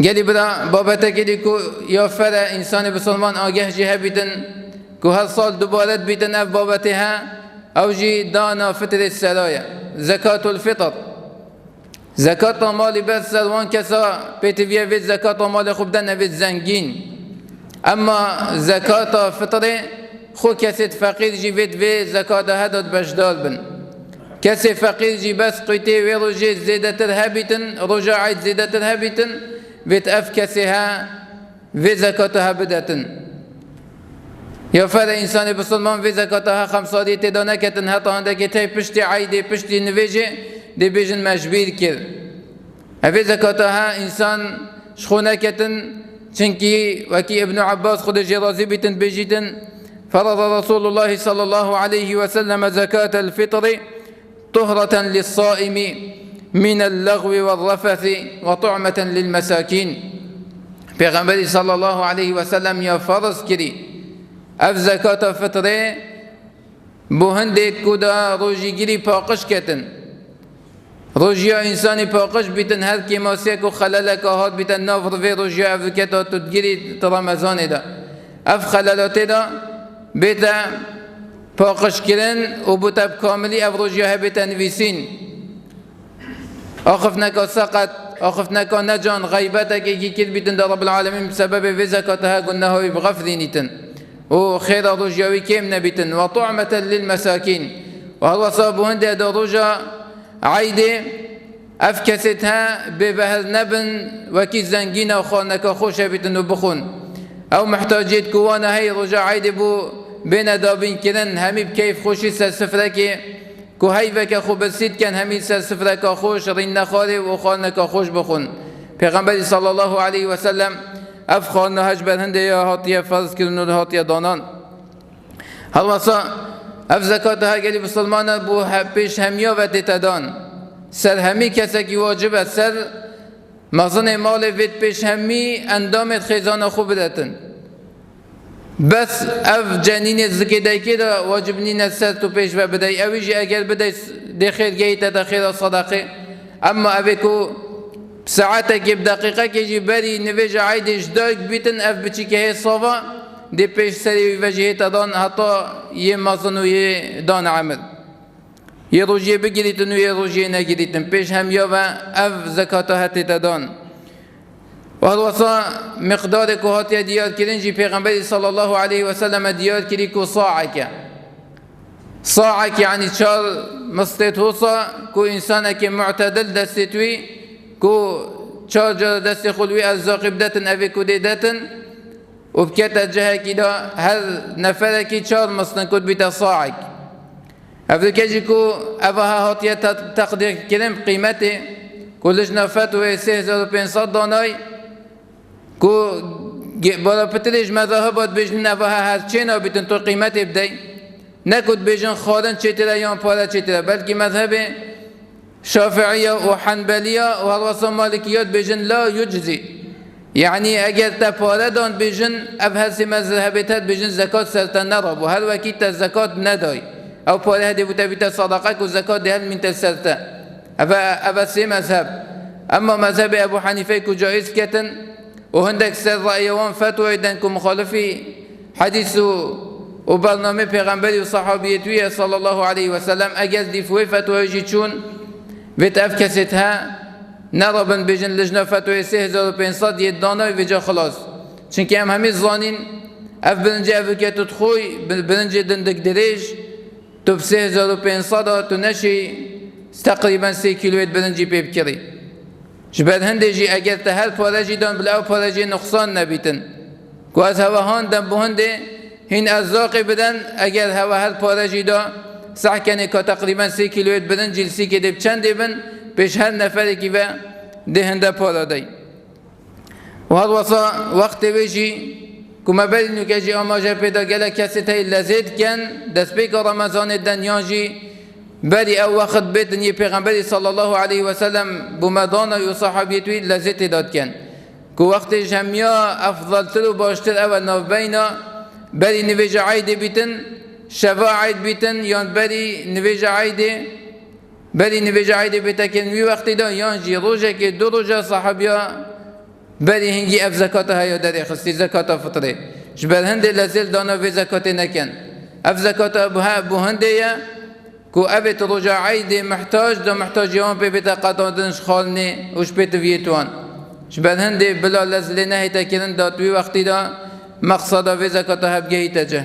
گلی برا بابت کلی کو یا فر انسان بسلمان آگه جه بیتن کو هر سال دوباره بیتن اف بابتها او جی دانا فطر السرايا زكاة الفطر زكاة مال بس سروان كسا بيتفيا في زكاة مال خوب دن في الزنجين اما زكاة فطر خو كسي فقير جي في زكاة هدد بجدال بن كسي فقير جي بس قيتي ويروجي زيادة الهبتن رجع عيد زيادة الهبتن بيت اف كسيها في زكاتها بدتن يا فر انسان بسلمان في زكاتها خمسادي تدانا كتن حتى عندك تي پشتي عيدي پشتي نويجي دي بيجن مجبير كر في زكاتها انسان شخونه كتن چنكي وكي ابن عباس خود جرازي بيتن بيجيتن فرض رسول الله صلى الله عليه وسلم زكاة الفطر طهرة للصائم من اللغو والرفث وطعمة للمساكين پیغمبر صلى الله عليه وسلم يا فرض كري اف زكاة فطره بوهنده كودا روجي گيري پاقش كتن روجيا انساني پاقش بيتن هر كي ماسيك و خلالك هات بيتن نافر في روجيا اف كتا تدگيري رمضان دا اف خلالات دا بيتا پاقش كرن و بوتا بكاملي اف روجيا بيتا نويسين آخفناك سقط آخفناك نجان غيبتك يجي كل بيتن رب العالمين بسبب في زكاتها قلنا هو بغفذينتن وخير رجاوي كيم نبيتن وطعمة للمساكين وهو صابو هندي هذا رجا عيدي أفكستها ببهر نبن وكي زنجينا وخانك خوشة بيتن وبخون أو محتاجيت كوانا هي رجا عيدي بو بين دابين كرن همي بكيف خوشي سفركي كو هيفك خو بسيط كان همي سفرك خوش رين نخاري وخانك خوش بخون پیغمبر صلى الله عليه وسلم اف خانه هجبر هنده یا هاتیه فرض کردن و هاتیه دانان هر واسا اف زکات ها گلی بسلمان بو پیش همیا و تدان سر همی کسی که واجبه سر مزن مال وید پیش همی اندام خیزان خوب بدتن بس اف جنین زکیده که دا واجب نین سر تو پیش و بدهی اویجی اگر بدهی دی خیر گیت دا خیر صدقه اما اوی کو ساعتك بدقيقة كيجي بري نفيج عيدش دايك بيتن اف بچي كهي صافا دي پیش سري وجهه تدان حتى يمازن وي دان عمل يروجي بگريتن و يروجي نگريتن پیش هم يا و اف زكاة هاتي تدان وهذا مقدار كهاتي ديار كرنجي پیغمبر صلى الله عليه وسلم ديار كريكو صاعك صاعك يعني چار مستيت هوصا كو انسانك معتدل دستوي كو چار دست خلوي ارزاق بدتن اوی کده دتن و بکت جهه کدا هر نفره کی چار مصنع کد بیتا صاعک افضل کجی کو اوها هاتیه تقدیر کرم قیمته کلش نفت و 3500 دانای کو بالا پترش مذاهبات بجن اوها هر چینا بیتن تو قیمت بدی نکد بجن خادن چطره یا پاره چطره بلکه مذهب شافعية وحنبلية وهالوصا مالكيات بجن لا يجزي يعني أجر تفاردان بجن أبهس مذهبتات بجن زكاة سرطان نرب وهل وكيت الزكاة نداي أو فاره دي بتبيت صدقك والزكاة دي هل من تسرطان أبا سي مذهب أما مذهب أبو حنيفة كجائز كتن وهندك سر رأيوان فتوى إذنكم مخالفي حديث وبرنامج پیغمبری و صحابیتوی صلی الله علیه و سلم اگر دیفوی فتوی جیچون ویت اف کسیتها نرابن بجن لجنه فتوی 3500 یه دانای ویجا خلاص چونکه هم همی زانین اف برنجه اف که تدخوی برنجه دندک دریج تو 3500 تو نشی تقریبا 3 کیلویت برنجی پیب کری جبر هندجی اگر تا هر پارجی دان بلاو پارجی نقصان نبیتن که از هواهان دن بهنده هین ارزاقی بدن اگر هوا هر پارجی دا سعی کنه که تقریبا 3 کیلویت بدن جلسی که دب چند بن پیش هر نفری که و دهنده پارا دی و هر وقت ویجی که مبالینو که جی آماجه پیدا گله کسی تایی لذید کن دست پیک رمضان دنیا جی بری او وقت بیدن یه پیغمبری صلی الله علیه و سلم بمدان و صحابیتوی لذید داد کن که وقت جمعیا افضل تر و باشتر اول ناف بینا بری نویج عیده بیتن شفا عید بیتن یان بری نویج عیده بیتن که وی وقتی دا یان جی روژه که 2 روژه صحابیا بری هنگی اف زکات های داری خستی زکات فطره جبر هنده لازل دانا في زکات نکن اف زکات ابو هنده یا کو ابت رجاعی دی محتاج یوم پی بیتا قطعاتنش خالنی وش بیت ویتوان جبر هنده بلا لازل نهی تکرن داتوی وقتی دا مقصد في زکات هب گهی تجه